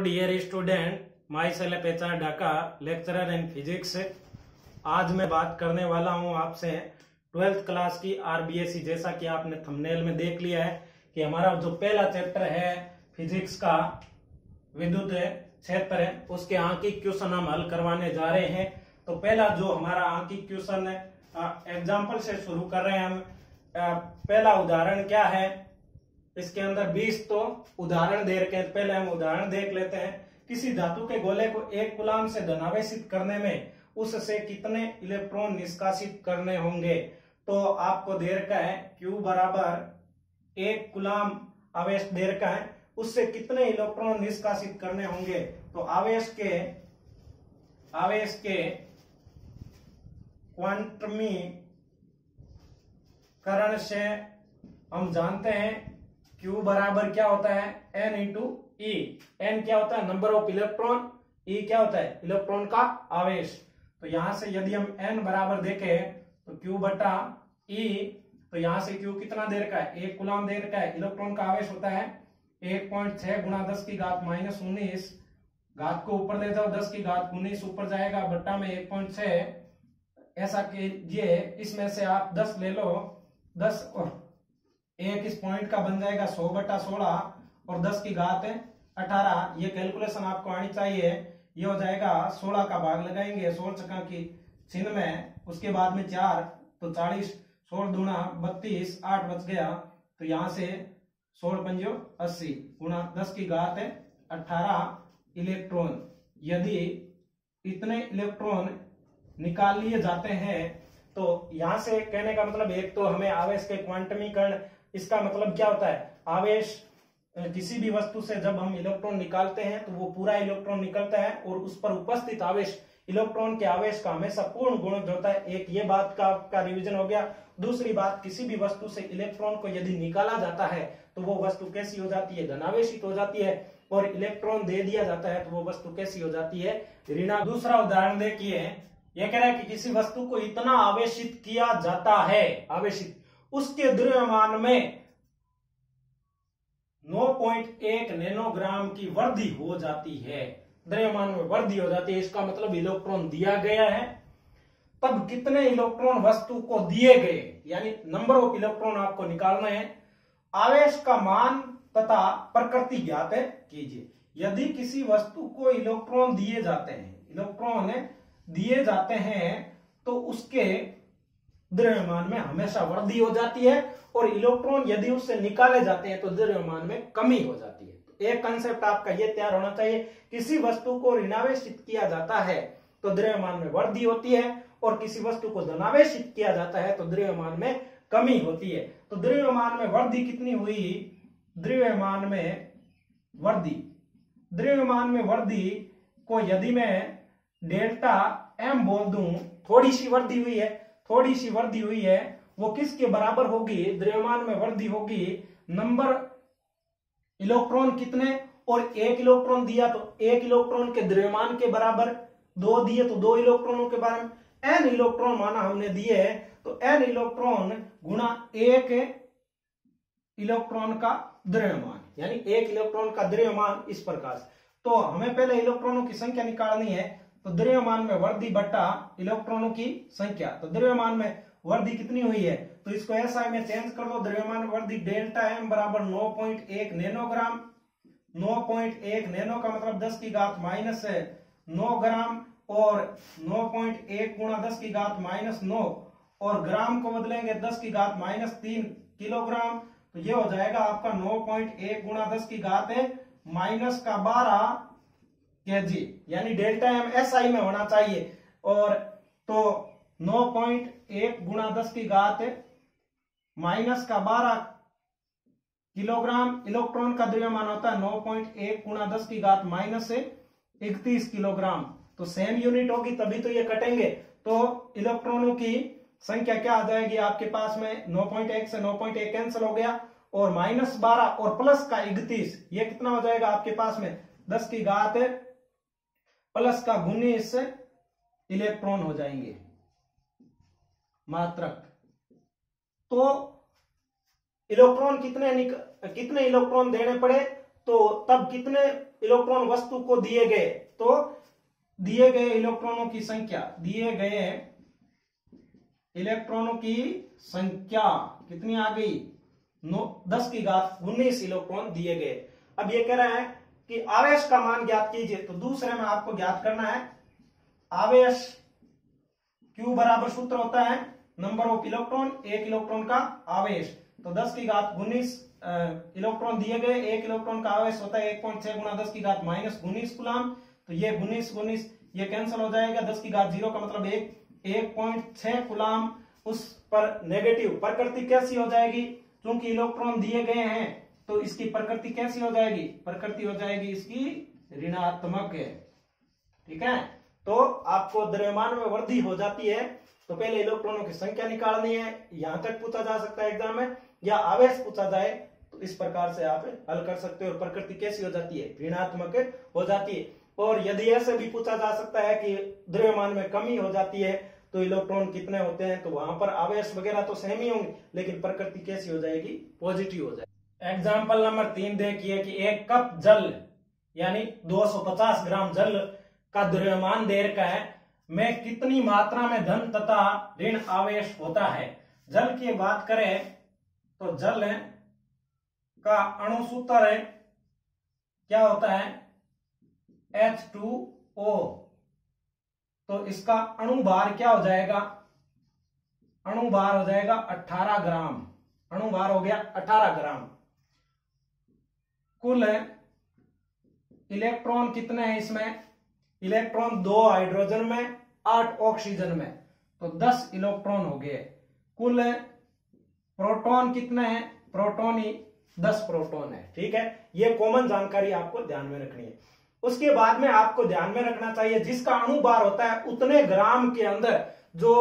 Dear student, myself HR Dhaka, lecturer in physics. आज मैं बात करने वाला हूं आपसे 12th क्लास की आरबीएसई। जैसा कि आपने थंबनेल में देख लिया है कि हमारा जो पहला चैप्टर है फिजिक्स का विद्युत क्षेत्र है, उसके आंकिक क्वेश्चन हम हल करवाने जा रहे हैं। तो पहला जो हमारा आंकिक क्वेश्चन है, एग्जाम्पल से शुरू कर रहे हैं हम। पहला उदाहरण क्या है, इसके अंदर 20 तो उदाहरण दे रखे हैं। पहले हम उदाहरण देख लेते हैं। किसी धातु के गोले को 1 कूलम से धनावेशित करने में उससे कितने इलेक्ट्रॉन निष्कासित करने होंगे। तो आपको दे रखा है Q बराबर 1 कूलम आवेश दे रखा है, उससे कितने इलेक्ट्रॉन निष्कासित करने होंगे। तो आवेश के क्वांटमीकरण से हम जानते हैं Q बराबर क्या होता है, N इंटू ई। N क्या होता है, नंबर ऑफ इलेक्ट्रॉन, E क्या होता है, इलेक्ट्रॉन का आवेश। तो यहां से यदि हम N बराबर देखें तो Q बटा E, तो यहां से Q कितना दे रखा है, 1 कूलम दे रखा है। इलेक्ट्रॉन का आवेश होता है 1.6 गुणा 10 की घात -19, घात को ऊपर ले जाओ 10 की घात 19 ऊपर जाएगा, बट्टा में 1.6 ऐसा कीजिए। इसमें से आप 10 ले लो, 10 और 1 इस पॉइंट का बन जाएगा 100 बटा 16 और 10 की घात 18। ये कैलकुलेशन आपको आनी चाहिए। ये हो जाएगा 16 का भाग लगाएंगे 16 चक्का की चिन्ह में, उसके बाद में 4 तो 40, 16 दूना 32, 8 बच गया। तो यहां से 16 पंजो 80 गुणा 10 की घात 18 इलेक्ट्रॉन। यदि इतने इलेक्ट्रॉन निकाल लिए जाते हैं तो यहां से कहने का मतलब, एक तो हमें आवेश के क्वांटमीकरण, इसका मतलब क्या होता है, आवेश किसी भी वस्तु से जब हम इलेक्ट्रॉन निकालते हैं तो वो पूरा इलेक्ट्रॉन निकलता है और उस पर उपस्थित आवेश, इलेक्ट्रॉन के आवेश का हमेशा पूर्ण गुणज होता है। एक ये बात का रिवीजन हो गया। दूसरी बात, किसी भी वस्तु से इलेक्ट्रॉन को यदि निकाला जाता है तो वो वस्तु कैसी हो जाती है, धनावेशित हो जाती है, और इलेक्ट्रॉन दे दिया जाता है तो वो वस्तु कैसी हो जाती है, ऋणात्मक। दूसरा उदाहरण देखिए, यह कह रहा है कि किसी वस्तु को इतना आवेशित किया जाता है, आवेशित, उसके द्रव्यमान में 9.1 नैनोग्राम की वृद्धि हो जाती है, द्रव्यमान में वृद्धि हो जाती है। इसका मतलब इलेक्ट्रॉन दिया गया है, तब कितने इलेक्ट्रॉन वस्तु को दिए गए, यानी नंबर ऑफ इलेक्ट्रॉन आपको निकालना है। आवेश का मान तथा प्रकृति ज्ञात कीजिए। यदि किसी वस्तु को इलेक्ट्रॉन दिए जाते हैं तो उसके द्रव्यमान में हमेशा वृद्धि हो जाती है, और इलेक्ट्रॉन यदि उससे निकाले जाते हैं तो द्रव्यमान में कमी हो जाती है। तो एक कंसेप्ट आपका ये तैयार होना चाहिए, किसी वस्तु को ऋणावेशित किया जाता है तो द्रव्यमान में वृद्धि होती है, और किसी वस्तु को धनावेशित किया जाता है तो द्रव्यमान में कमी होती है। तो द्रव्यमान में वृद्धि कितनी हुई, द्रव्यमान में वृद्धि को यदि मैं डेल्टा M बोल दूं, थोड़ी सी वृद्धि हुई है, वो किसके बराबर होगी, द्रव्यमान में वृद्धि होगी नंबर इलेक्ट्रॉन कितने, और 1 इलेक्ट्रॉन दिया तो 1 इलेक्ट्रॉन के द्रव्यमान के बराबर, 2 दिए तो 2 इलेक्ट्रॉनों के बराबर, n इलेक्ट्रॉन माना हमने दिए है तो n इलेक्ट्रॉन गुणा 1 इलेक्ट्रॉन का द्रव्यमान, यानी 1 इलेक्ट्रॉन का द्रव्यमान इस प्रकार। तो हमें पहले इलेक्ट्रॉनों की संख्या निकालनी है, तो द्रव्यमान में वृद्धि बटा इलेक्ट्रॉनों की संख्या। तो द्रव्यमान में वृद्धि कितनी हुई है, तो इसको ऐसा में चेंज कर दो, द्रव्यमान में वृद्धि डेल्टा M बराबर 9.1 नैनोग्राम। 9.1 नैनो का मतलब 10 की घात -9 ग्राम, और 9.1 गुणा 10 की घात -9, और ग्राम को बदलेंगे 10 की घात -3 किलोग्राम। तो ये हो जाएगा आपका 9.1 गुणा 10 की घात -12 kg, यानी डेल्टा M SI में होना चाहिए। और तो 9.1 गुणा 10 की घात -12 किलोग्राम। इलेक्ट्रॉन का द्रव्यमान होता है 9.1 गुणा 10 की घात -31 किलोग्राम। तो सेम यूनिट होगी तभी तो ये कटेंगे। तो इलेक्ट्रॉनों की संख्या क्या आ जाएगी आपके पास में, 9.1 से 9.1 कैंसिल हो गया, और -12 और प्लस का 31, ये कितना हो जाएगा आपके पास में, 10 की घात प्लस का 19 इलेक्ट्रॉन हो जाएंगे मात्रक। तो इलेक्ट्रॉन कितने इलेक्ट्रॉन देने पड़े, तो तब कितने इलेक्ट्रॉन वस्तु को दिए गए, तो दिए गए इलेक्ट्रॉनों की संख्या, दिए गए इलेक्ट्रॉनों की संख्या कितनी आ गई, 10⁻19 इलेक्ट्रॉन दिए गए। अब ये कह रहा है कि आवेश का मान ज्ञात कीजिए, तो दूसरे में आपको ज्ञात करना है आवेश। Q बराबर सूत्र होता है नंबर ऑफ इलेक्ट्रॉन, एक इलेक्ट्रॉन का आवेश। तो 10⁻19 इलेक्ट्रॉन दिए गए, एक इलेक्ट्रॉन का आवेश होता है 1.6 गुणा 10⁻−19 कूलम। तो ये 19 ये कैंसिल हो जाएगा, 10⁻0 का मतलब 1.6 कूलम। उस पर नेगेटिव प्रकृति कैसी हो जाएगी, क्योंकि इलेक्ट्रॉन दिए गए हैं तो इसकी प्रकृति कैसी हो जाएगी, प्रकृति हो जाएगी इसकी ऋणात्मक है। ठीक है, तो आपको द्रव्यमान में वृद्धि हो जाती है, तो पहले इलेक्ट्रॉनों की संख्या निकालनी है। यहां तक पूछा जा सकता है एग्जाम में, या आवेश पूछा जाए तो इस प्रकार से आप हल कर सकते हो। और प्रकृति कैसी हो जाती है, ऋणात्मक हो जाती है। और यदि ऐसे भी पूछा जा सकता है कि द्रव्यमान में कमी हो जाती है तो इलेक्ट्रॉन कितने होते हैं, तो वहां पर आवेश वगैरह तो सेम ही होंगे, लेकिन प्रकृति कैसी हो जाएगी, पॉजिटिव हो जाएगी। एग्जाम्पल नंबर 3 देखिए कि एक कप जल यानी 250 ग्राम जल का द्रव्यमान दे रखा है, में कितनी मात्रा में धन तथा ऋण आवेश होता है। जल की बात करें तो जल का अणु सूत्र है क्या होता है, H2O। तो इसका अणु भार क्या हो जाएगा, अणु भार हो जाएगा 18 ग्राम, अणु भार हो गया 18 ग्राम। कुल इलेक्ट्रॉन कितने हैं इसमें, इलेक्ट्रॉन 2 हाइड्रोजन में 8 ऑक्सीजन में, तो 10 इलेक्ट्रॉन हो गए। कुल प्रोटॉन कितने हैं, प्रोटॉन ही 10 प्रोटॉन है। ठीक है, ये कॉमन जानकारी आपको ध्यान में रखनी है। उसके बाद में आपको ध्यान में रखना चाहिए जिसका अणु भार होता है उतने ग्राम के अंदर जो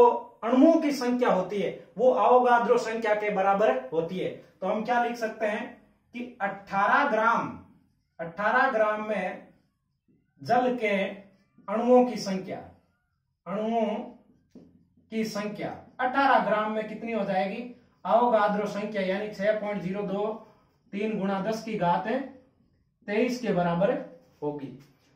अणुओं की संख्या होती है वो अवोगाद्रो संख्या के बराबर होती है। तो हम क्या लिख सकते हैं कि 18 ग्राम में जल के अणुओं की संख्या, अणुओं की संख्या 18 ग्राम में कितनी हो जाएगी, अवोगाद्रो संख्या यानी 6.023 गुणा 10⁻23 के बराबर होगी।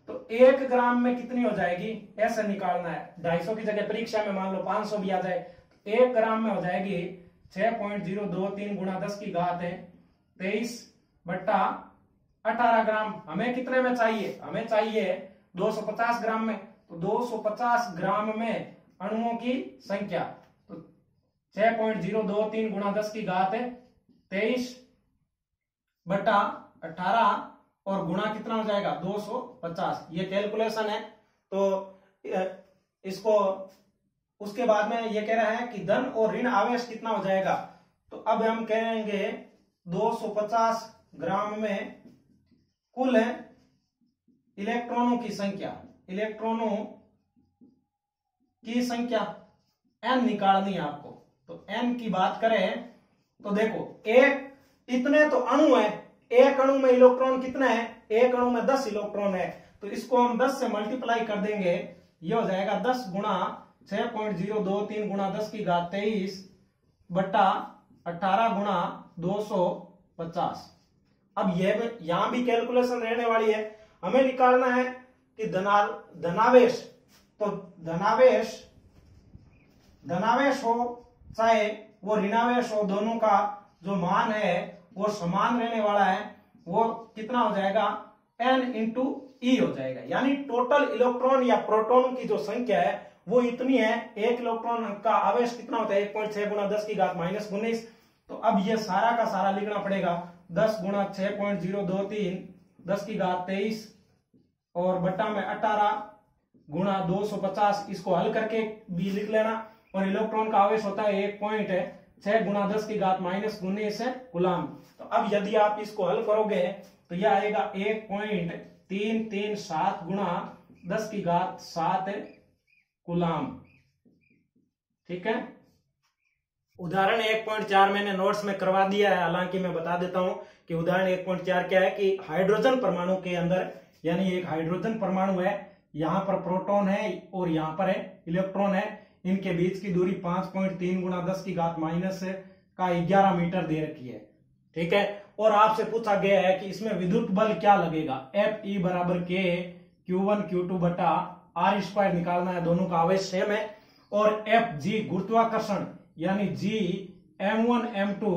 तो 1 ग्राम में कितनी हो जाएगी, ऐसे निकालना है। 250 की जगह परीक्षा में मान लो 500 भी आ जाए, तो 1 ग्राम में हो जाएगी 6.023 गुणा 10⁻23 बट्टा 18 ग्राम। हमें कितने में चाहिए, हमें चाहिए 250 ग्राम में। तो 250 ग्राम में अणुओं की संख्या, तो 6.023 गुणा 10⁻23 बट्टा 18 और गुणा कितना हो जाएगा 250। ये कैलकुलेशन है। तो इसको उसके बाद में ये कह रहा है कि धन और ऋण आवेश कितना हो जाएगा। तो अब हम कहेंगे 250 ग्राम में कुल इलेक्ट्रॉनों की संख्या, इलेक्ट्रॉनों की संख्या n निकालनी है आपको। तो n की बात करें तो देखो, एक इतने तो अणु है, एक अणु में इलेक्ट्रॉन कितने हैं, एक अणु में 10 इलेक्ट्रॉन है, तो इसको हम 10 से मल्टीप्लाई कर देंगे। ये हो जाएगा 10 गुणा 6.023 गुणा 10⁻23 बट्टा 18 गुणा 250। अब ये यहां भी कैलकुलेशन रहने वाली है। हमें निकालना है कि धनावेश, तो धनावेश हो चाहे वो ऋणावेश हो, दोनों का जो मान है वो समान रहने वाला है। वो कितना हो जाएगा, n इंटू ई हो जाएगा। यानी टोटल इलेक्ट्रॉन या प्रोटॉन की जो संख्या है वो इतनी है। एक इलेक्ट्रॉन का आवेश कितना होता है 1.6 गुणा 10⁻−19। तो अब ये सारा का सारा लिखना पड़ेगा 10 गुणा 6.023 10⁻23 और बट्टा में 18 गुणा 250। इसको हल करके भी लिख लेना। और इलेक्ट्रॉन का आवेश होता है 1.6 गुणा 10⁻−19 कूलम। तो अब यदि आप इसको हल करोगे तो यह आएगा 1.337 गुणा 10⁻7 कूलम। ठीक है, उदाहरण 1.4 मैंने नोट्स में करवा दिया है। हालांकि मैं बता देता हूं कि उदाहरण 1.4 क्या है कि हाइड्रोजन परमाणु के अंदर, यानी एक हाइड्रोजन परमाणु है, यहां पर प्रोटॉन है और यहां पर है इलेक्ट्रॉन है। इनके बीच की दूरी 5.3 गुणा 10⁻11 मीटर दे रखी है। ठीक है, और आपसे पूछा गया है कि इसमें विद्युत बल क्या लगेगा, एफ ई बराबर के Q1 Q2 बटा आर स्क्वायर निकालना है, दोनों का आवेश सेम है। और एफ जी गुरुत्वाकर्षण यानी जी M1 M2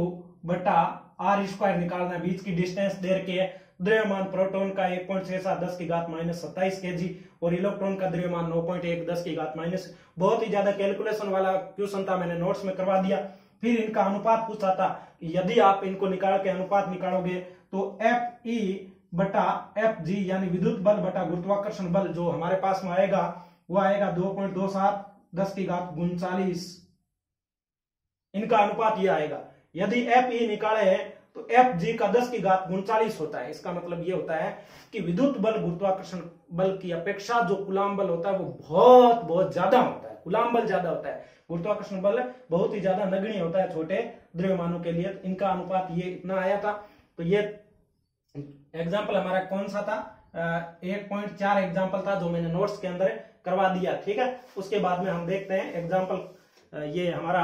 बटा आर स्क्वायर निकालना है, बीच की डिस्टेंस दे रखी है। द्रव्यमान प्रोटॉन का 1.67 10 की घात -27 kg और इलेक्ट्रॉन का द्रव्यमान 9.1 10 की घात माइनस। बहुत ही ज्यादा कैलकुलेशन वाला क्वेश्चन था, मैंने नोट्स में करवा दिया। फिर इनका अनुपात पूछा था, यदि आप इनको निकाल के अनुपात निकालोगे तो एफ ई बटा एफ जी यानी विद्युत बल बटा गुरुत्वाकर्षण बल जो हमारे पास में आएगा वो आएगा 2.27 10 की घात 39। इनका अनुपात ये आएगा। यदि एफ ई निकाले तो एफ जी का 10 की घात 39 होता है। इसका मतलब ये होता है कि विद्युत बल गुरुत्वाकर्षण बल की अपेक्षा जो कूलाम बल होता है वो बहुत बहुत ज्यादा होता है। कूलाम बल ज्यादा होता है, गुरुत्वाकर्षण बल बहुत ही ज्यादा नगण्य होता है छोटे द्रव्यमानों के लिए। इनका अनुपात ये इतना आया था। तो ये एग्जाम्पल हमारा कौन सा था, 1.4 एग्जाम्पल था जो मैंने नोट्स के अंदर करवा दिया। ठीक है, उसके बाद में हम देखते हैं एग्जाम्पल ये हमारा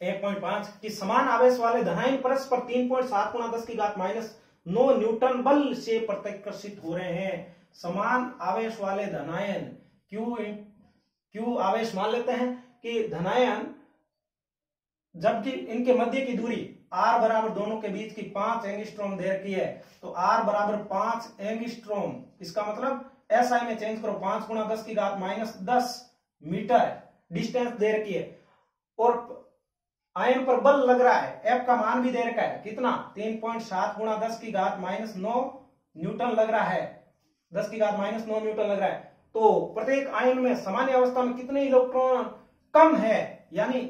1.5 कि समान आवेश वाले धनायन परस्पर 3.7 गुणा 10 की घात -9 न्यूटन बल से प्रतिकर्षित हो रहे हैं। समान आवेश वाले धनायन क्यू आवेश मान लेते हैं कि धनायन, जबकि इनके मध्य की दूरी r बराबर दोनों के बीच की 5 एंगस्ट्रॉम दे रखी है, तो r बराबर 5 एंगस्ट्रॉम, इसका मतलब SI में चेंज करो 5 गुणा 10 की घात -10 मीटर डिस्टेंस दे रखी है। और आयन पर बल लग रहा है, F का मान भी दे रखा है, कितना 3.7 गुणा 10 की घात -9 न्यूटन लग रहा है, 10 की घात -9 न्यूटन लग रहा है। तो प्रत्येक आयन में सामान्य अवस्था में कितने इलेक्ट्रॉन कम है, यानी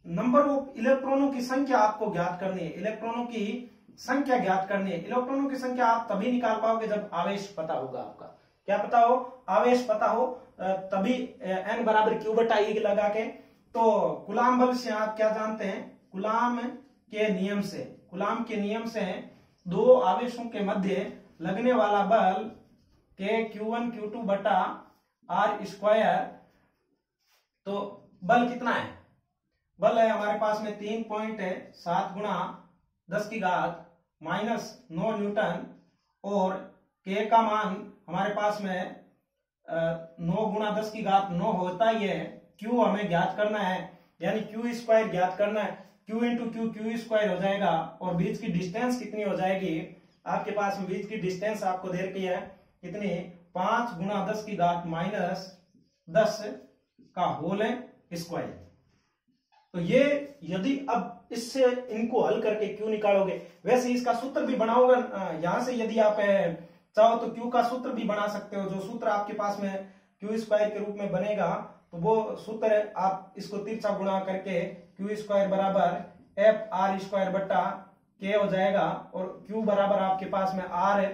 नंबर ऑफ इलेक्ट्रॉनों की संख्या आपको ज्ञात करनी है। इलेक्ट्रॉनों की संख्या ज्ञात करनी है। इलेक्ट्रॉनों की संख्या आप तभी निकाल पाओगे जब आवेश पता होगा। आपका क्या पता हो, आवेश पता हो, तभी N बराबर Q बटा E लगा के। तो कूलाम बल से आप क्या जानते हैं, कूलाम के नियम से दो आवेशों के मध्य लगने वाला बल के Q1 Q2 बटा आर स्क्वायर। तो बल कितना है, बल है हमारे पास में 3.7 गुणा 10 की घात -9 न्यूटन और K का मान हमारे पास में 9 गुणा 10 की घात 9 होता ही है। Q हमें ज्ञात करना है, यानी Q स्क्वायर ज्ञात करना है। Q इंटू Q स्क्वायर हो जाएगा और बीच की डिस्टेंस कितनी हो जाएगी, आपके पास में बीच की डिस्टेंस आपको दे रखी है कितनी, 5 गुणा 10 की घात -10 का होल स्क्वायर। तो ये यदि अब इससे इनको हल करके Q निकालोगे, वैसे इसका सूत्र भी बनाओगे यहां से, यदि आप चाहो तो Q का सूत्र भी बना सकते हो। जो सूत्र आपके पास में Q स्क्वायर के रूप में बनेगा, तो वो सूत्र आप इसको तिरछा गुणा करके Q स्क्वायर बराबर एफ आर स्क्वायर बटा K हो जाएगा और Q बराबर आपके पास में R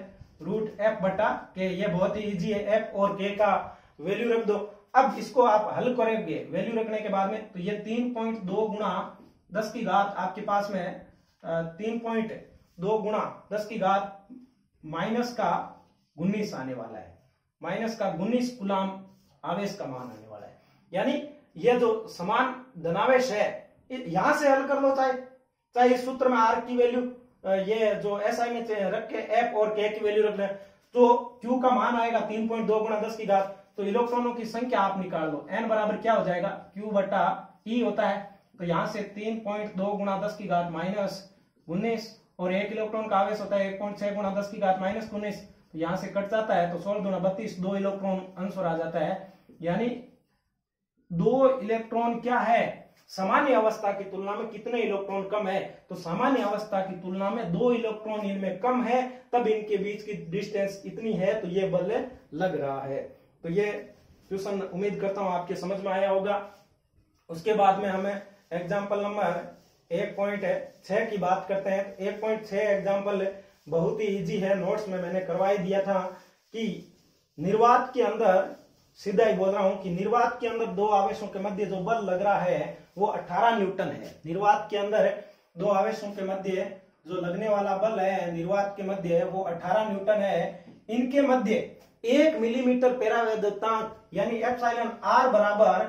रूट एफ बटा K। ये बहुत ही इजी है, F और K का वैल्यू रख दो। अब इसको आप हल करेंगे, वैल्यू रखने के बाद में, तो ये 3.2 गुणा 10 की घात आपके पास में 3.2 गुणा 10 की घात माइनस का 19 आने वाला है, माइनस का 19 कूलाम आवेश का मान आने वाला है। यानी ये जो समान धनावेश है, यहां से हल कर लो, चाहे इस सूत्र में आर की वैल्यू ये जो SI में रख के F और K की वैल्यू रख ले, तो Q का मान आएगा 3.2 गुणा 10 की घात। तो इलेक्ट्रॉनों की संख्या आप निकाल लो, N बराबर क्या हो जाएगा, Q बटा E होता है। तो यहां से 3.2 गुणा 10 की घात -19 और एक इलेक्ट्रॉन का आवेश होता है 1.6 गुणा 10 की घात -19। तो यहां से कट जाता है, तो 16 दूना 32, 2 इलेक्ट्रॉन आंसर आ जाता है। यानी 2 इलेक्ट्रॉन क्या है, सामान्य अवस्था की तुलना में कितने इलेक्ट्रॉन कम है, तो सामान्य अवस्था की तुलना में 2 इलेक्ट्रॉन इनमें कम है, तब इनके बीच की डिस्टेंस इतनी है, तो ये बल लग रहा है। तो ये क्वेश्चन उम्मीद करता हूं आपके समझ में आया होगा। उसके बाद में हमें एग्जाम्पल नंबर 1.6 की बात करते हैं। 1.6 एग्जाम्पल बहुत ही इजी है, नोट्स में मैंने करवाई दिया था कि निर्वात के अंदर, सीधा ही बोल रहा हूं कि निर्वात के अंदर 2 आवेशों के मध्य जो बल लग रहा है वो 18 न्यूटन है। निर्वात के अंदर 2 आवेशों के मध्य जो लगने वाला बल है निर्वात के मध्य वो 18 न्यूटन है। इनके मध्य 1 मिलीमीटर पेरावैद्युतांक यानी एप्सिलॉन आर बराबर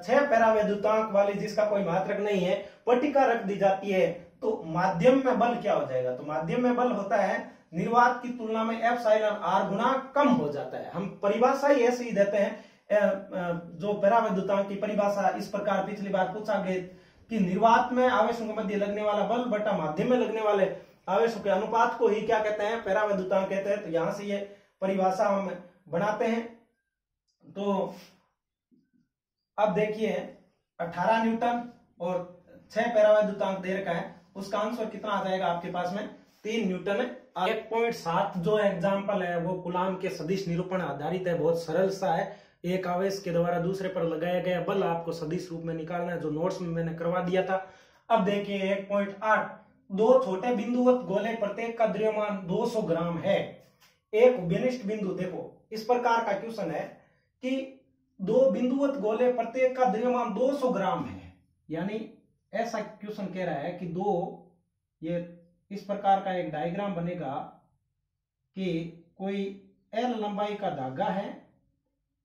6 पेरावैद्युतांक वाली, जिसका कोई मात्रक नहीं है, पट्टिका रख दी जाती है। तो माध्यम में बल क्या हो जाएगा, तो माध्यम में बल होता है निर्वात की तुलना में एप्सिलॉन आर गुना कम हो जाता है। हम परिभाषा ही ऐसे ही देते हैं, जो परावैद्युतांक की परिभाषा इस प्रकार पिछली बार पूछा गया कि निर्वात में आवेशों के मध्य लगने वाला बल बटा माध्यम में लगने वाले आवेशों के अनुपात को ही क्या कहते हैं, परावैद्युतांक कहते हैं। तो यहां से ये परिभाषा हम बनाते हैं। तो अब देखिए 18 न्यूटन और 6 परावैद्युतांक दे रखा है, उसका आंसर कितना आ जाएगा आपके पास में 3 न्यूटन है। 1.7 जो एग्जाम्पल है वो कूलाम के सदिश निरूपण आधारित है, बहुत सरल सा है। एक आवेश के द्वारा दूसरे पर लगाया गया बल आपको सदिश रूप में निकालना है, जो नोट्स में मैंने करवा दिया था। अब देखिए 1.8, दो छोटे बिंदुवत गोले प्रत्येक का द्रव्यमान 200 ग्राम है। एक उभयनिष्ठ बिंदु, देखो इस प्रकार का क्वेश्चन है कि दो बिंदुवत गोले प्रत्येक का द्रव्यमान 200 ग्राम है, यानी ऐसा क्वेश्चन कह रहा है कि ये इस प्रकार का एक डायग्राम बनेगा कि कोई एल लंबाई का धागा है,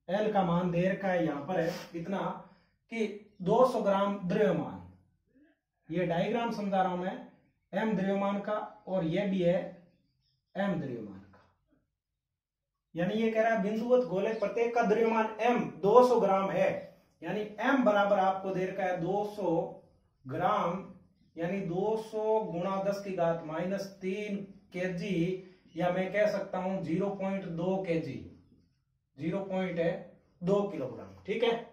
एल का मान दे रखा है यहां पर है कितना कि 200 ग्राम द्रव्यमान। ये डायग्राम समझा रहा हूं मैं, एम द्रव्यमान का और ये भी है एम द्रव्यमान का, यानी ये कह रहा है बिंदुवत गोले प्रत्येक का द्रव्यमान एम 200 ग्राम है, यानी एम बराबर आपको दे रखा है 200 ग्राम, यानी 200 गुणा 10 की घात -3 केजी, या मैं कह सकता हूं 0.2 केजी, 0.2 किलोग्राम। ठीक है,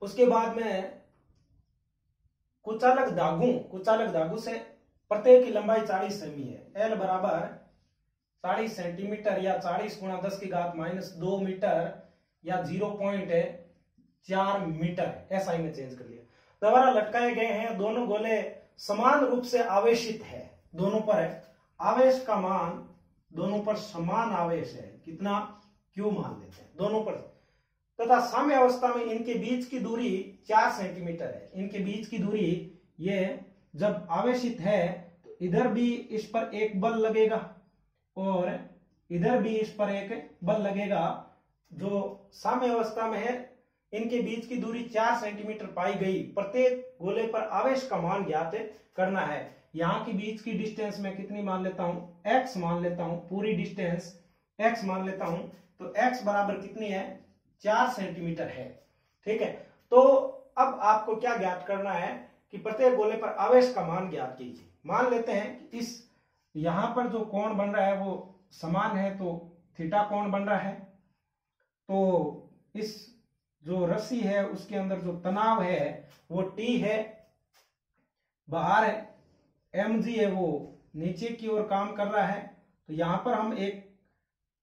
उसके बाद में कुचालक धागु से प्रत्येक की लंबाई 40 सेमी है। एल बराबर 40 सेंटीमीटर या 40 गुणा 10 की घात -2 मीटर या 0.4 मीटर, ऐसा ही मैं चेंज कर लिया। द्वारा लटकाए गए हैं दोनों गोले समान रूप से आवेशित है, दोनों पर है आवेश का मान, दोनों पर समान आवेश है, कितना क्यू मान लेते हैं दोनों पर, तथा साम्य अवस्था में इनके बीच की दूरी 4 सेंटीमीटर है। इनके बीच की दूरी, ये जब आवेशित है तो इधर भी इस पर एक बल लगेगा और इधर भी इस पर एक बल लगेगा। जो साम्य अवस्था में है इनके बीच की दूरी 4 सेंटीमीटर पाई गई। प्रत्येक गोले पर आवेश का मान ज्ञात करना है। यहाँ की बीच की डिस्टेंस में कितनी मान लेता हूं, x मान लेता हूं, पूरी डिस्टेंस x मान लेता हूं, तो x बराबर कितनी है 4 सेंटीमीटर है। ठीक है, तो अब आपको क्या ज्ञात करना है कि प्रत्येक गोले पर आवेश का मान ज्ञात कीजिए। मान लेते हैं कि इस यहां पर जो कोण बन रहा है वो समान है, तो थीटा कोण बन रहा है। तो इस जो रस्सी है उसके अंदर जो तनाव है वो T है, बाहर mg है वो नीचे की ओर काम कर रहा है। तो यहां पर हम एक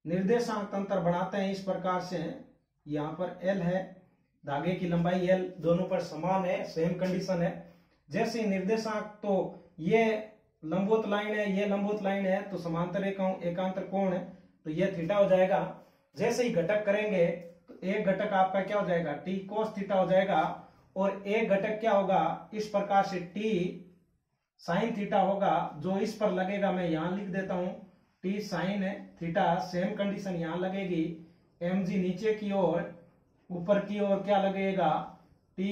निर्देशांक तंत्र बनाते हैं इस प्रकार से, यहां पर L है, धागे की लंबाई L, दोनों पर समान है, सेम कंडीशन है। जैसे निर्देशांक, तो ये लंबवत लाइन है, ये लंबवत लाइन है, तो समांतर एकांतर कोण है, तो ये थीटा हो जाएगा। जैसे ही घटक करेंगे तो एक घटक आपका क्या हो जाएगा T cos थीटा हो जाएगा, और एक घटक क्या होगा इस प्रकार से T sin थीटा होगा। जो इस पर लगेगा मैं यहां लिख देता हूं, T sin theta, same condition यहां लगेगी। mg नीचे की ओर, ऊपर की ओर क्या लगेगा T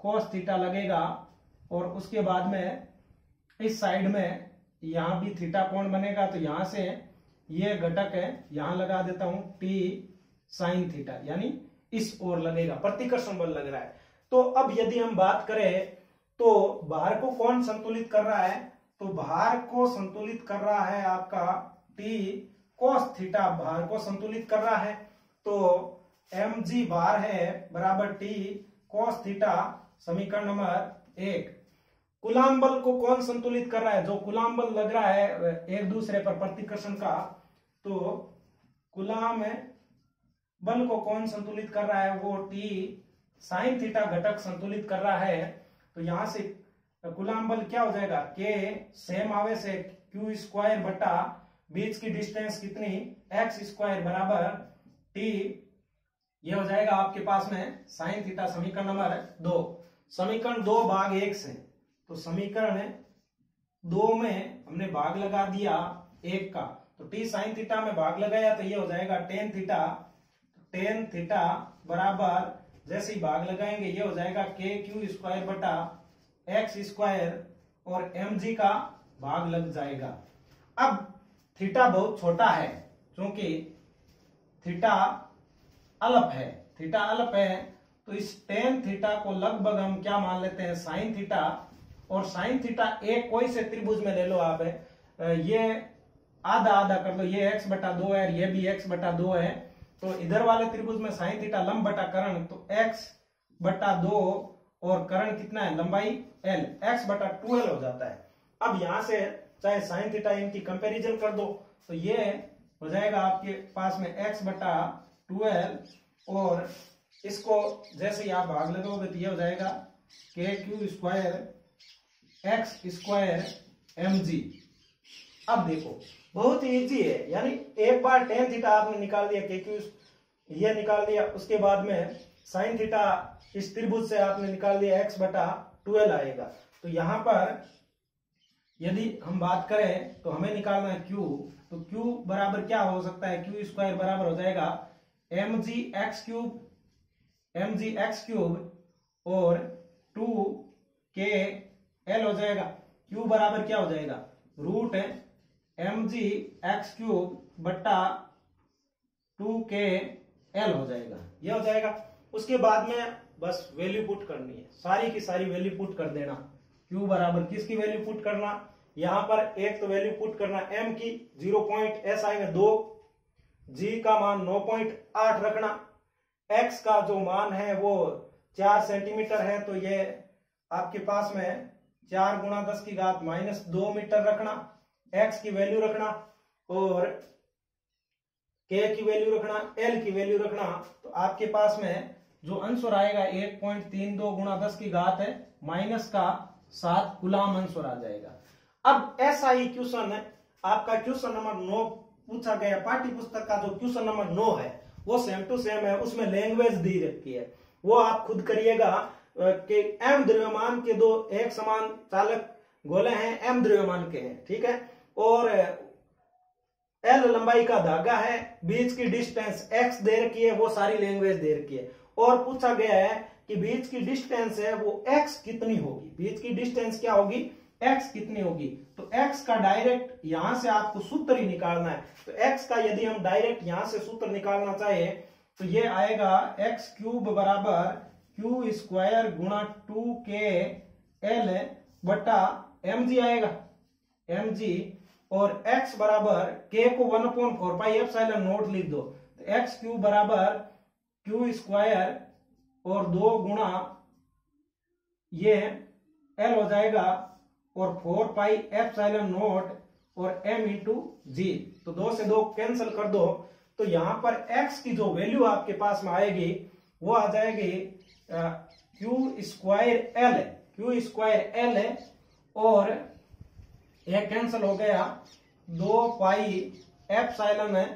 cos थीटा लगेगा, और उसके बाद में इस साइड में यहां भी थीटा कोण बनेगा। तो यहां से ये घटक है यहां लगा देता हूं T sin थीटा, यानी इस ओर लगेगा, प्रतिकर्षण बल लग रहा है। तो अब यदि हम बात करें तो भार को कौन संतुलित कर रहा है, तो भार को संतुलित कर रहा है आपका T cos थीटा, भार को संतुलित कर रहा है। तो mg भार है बराबर T cos थीटा, समीकरण नंबर 1। कूलाम बल को कौन संतुलित कर रहा है, जो कूलाम बल लग रहा है एक दूसरे पर प्रतिकर्षण का, तो कूलाम बल को कौन संतुलित कर रहा है, वो T sin थीटा घटक संतुलित कर रहा है। तो यहां से कूलाम बल क्या हो जाएगा, K सेम आवेश है Q स्क्वायर बटा बीच की डिस्टेंस कितनी x स्क्वायर बराबर T, ये हो जाएगा आपके पास में sin थीटा, समीकरण नंबर 2। समीकरण 2 भाग 1 से, तो समीकरण 2 में हमने भाग लगा दिया 1 का, तो T sin थीटा में भाग लगाया तो ये हो जाएगा tan थीटा। tan थीटा बराबर, जैसे ही भाग लगाएंगे ये हो जाएगा K Q स्क्वायर बटा x स्क्वायर, और mg का भाग लग जाएगा। अब थीटा बहुत छोटा है, क्योंकि थीटा अल्प है, तो इस टेन थीटा को लगभग हम क्या मान लेते हैं, साइन थीटा। और साइन थीटा एक कोई से त्रिभुज में ले लो आप, ये आधा आधा कर लो, ये x/2 है, ये भी x/2 है, तो इधर वाले त्रिभुज में साइन थीटा लंब बटा कर्ण, तो x/2 और कर्ण कितना है, लंबाई l, x/2l हो जाता है। अब यहां से चाहे साइन थीटा इनकी कंपैरिजन कर दो, तो ये हो जाएगा आपके पास में x/2l, और इसको जैसे ही आप भाग लगाओगे तो ये हो जाएगा kq² x² mg। अब देखो बहुत ही इजी है, यानी एक बार टेन थीटा आपने निकाल दिया, kq ये निकाल दिया, उसके बाद में साइन थीटा इस त्रिभुज से आपने निकाल दिया, x/2l आएगा। तो यहां पर यदि हम बात करें तो हमें निकालना है q, तो q बराबर क्या हो सकता है, q² बराबर हो जाएगा mg x³ और 2kl हो जाएगा। q बराबर क्या हो जाएगा, रूट mg x³ बट्टा 2kl हो जाएगा, ये हो जाएगा। उसके बाद में बस वैल्यू पुट करनी है, सारी की सारी वैल्यू पुट कर देना। q बराबर किसकी वैल्यू पुट करना, यहां पर एक तो वैल्यू पुट करना m की, 0.s आएगा 2, g का मान 9.8 रखना, x का जो मान है वो 4 सेंटीमीटर है, तो ये आपके पास में 4 × 10⁻² मीटर रखना, x की वैल्यू रखना और k की वैल्यू रखना, l की वैल्यू रखना, तो आपके पास में जो आंसर आएगा 1.32 × 10⁻⁻7 कूलम आंसर आ जाएगा। अब ऐसा ही क्वेश्चन है, आपका क्वेश्चन नंबर 9 पूछा गया, पाठ्य पुस्तक का जो क्वेश्चन नंबर 9 है वो सेम टू सेम है, उसमें लैंग्वेज दी रखी है, वो आप खुद करिएगा कि m द्रव्यमान के दो एक समान चालक गोले हैं, m द्रव्यमान के हैं, ठीक है, और l लंबाई का धागा है, बीच की डिस्टेंस x दे रखी है, वो सारी लैंग्वेज दे रखी है, और पूछा गया है कि बीच की डिस्टेंस है वो x कितनी होगी, बीच की डिस्टेंस क्या होगी, x कितनी होगी। तो x का डायरेक्ट यहां से आपको सूत्र ही निकालना है, तो x का यदि हम डायरेक्ट यहां से सूत्र निकालना चाहे तो ये आएगा x³ बराबर q² × 2kl बट्टा mg आएगा, mg, और x बराबर k को 1/4πε0 लिख दो, तो x³ बराबर q² और 2 गुणा ये l हो जाएगा और 4πε0 और m × g, तो 2 से 2 कैंसिल कर दो, तो यहां पर x की जो वैल्यू आपके पास में आएगी वो आ जाएगी q²l और यह कैंसिल हो गया 2πε0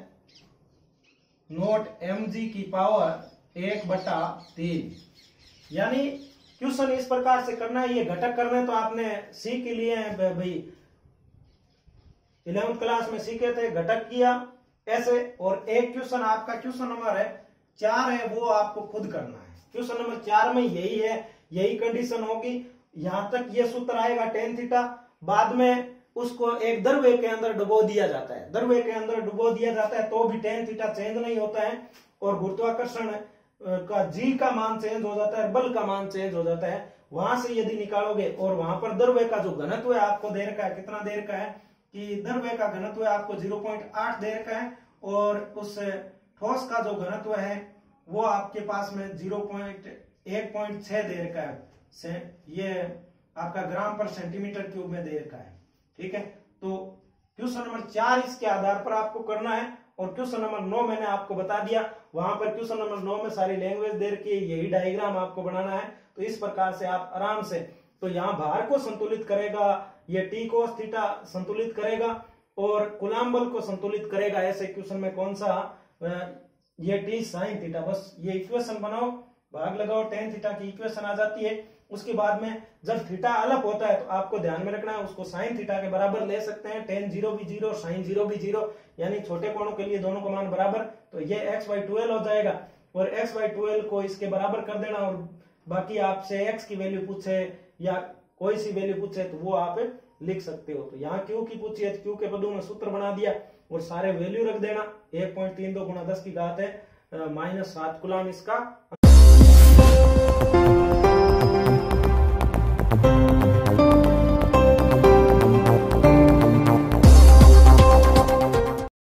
mg की पावर 1/3। यानी क्वेश्चन इस प्रकार से करना है, ये घटक करने तो आपने सी के लिए भाई 11th क्लास में सीखे थे, घटक किया ऐसे, और एक क्वेश्चन आपका क्वेश्चन नंबर 4 है वो आपको खुद करना है। क्वेश्चन नंबर 4 में यही है, यही कंडीशन होगी, यहां तक ये सूत्र आएगा टेन थीटा, बाद में उसको एक द्रव्य के अंदर डुबो दिया जाता है, द्रव्य के अंदर डुबो दिया जाता है तो भी टेन थीटा चेंज नहीं होता है, और गुरुत्वाकर्षण का जी का मान चेंज हो जाता है, बल का मान चेंज हो जाता है। वहां से यदि निकालोगे और वहां पर द्रव्य का जो घनत्व है आपको दे रखा है, कितना दे रखा है कि द्रव्य का घनत्व आपको 0.8 दे रखा है, और उस ठोस का जो घनत्व है वो आपके पास में 1.6 दे रखा है, ये आपका ग्राम पर सेंटीमीटर क्यूब में दे रखा है, ठीक है। तो क्वेश्चन नंबर 4 इसके आधार पर आपको करना है, और क्वेश्चन नंबर 9 मैंने आपको बता दिया, वहां पर क्वेश्चन नंबर 9 में सारी लैंग्वेज दे रखी है, यही डायग्राम आपको बनाना है, तो इस प्रकार से आप आराम से, तो यहाँ भार को संतुलित करेगा, ये t cos थीटा संतुलित करेगा और कूलम बल को संतुलित करेगा, ऐसे क्वेश्चन में कौन सा, ये t sin थीटा, बस ये इक्वेशन बनाओ, भाग लगाओ, टेन थीटा की इक्वेशन आ जाती है। उसके बाद में जब थीटा अलग होता है तो आपको ध्यान में रखना है, उसको साइन थीटा के बराबर ले सकते हैं, टेन 0 भी 0, साइन 0 भी 0, यानी छोटे कोणों के लिए दोनों का मान बराबर, तो ये x/2l हो जाएगा, और x/2l को इसके बराबर कर देना, और बाकी आपसे x की वैल्यू पूछे या कोई सी वैल्यू पूछे तो वो आप लिख सकते हो। तो यहाँ क्यू की पूछी है, क्यू के पदों में सूत्र बना दिया और सारे वैल्यू रख देना। 1.32 गुणा 10 की घात है -7 कूलम इसका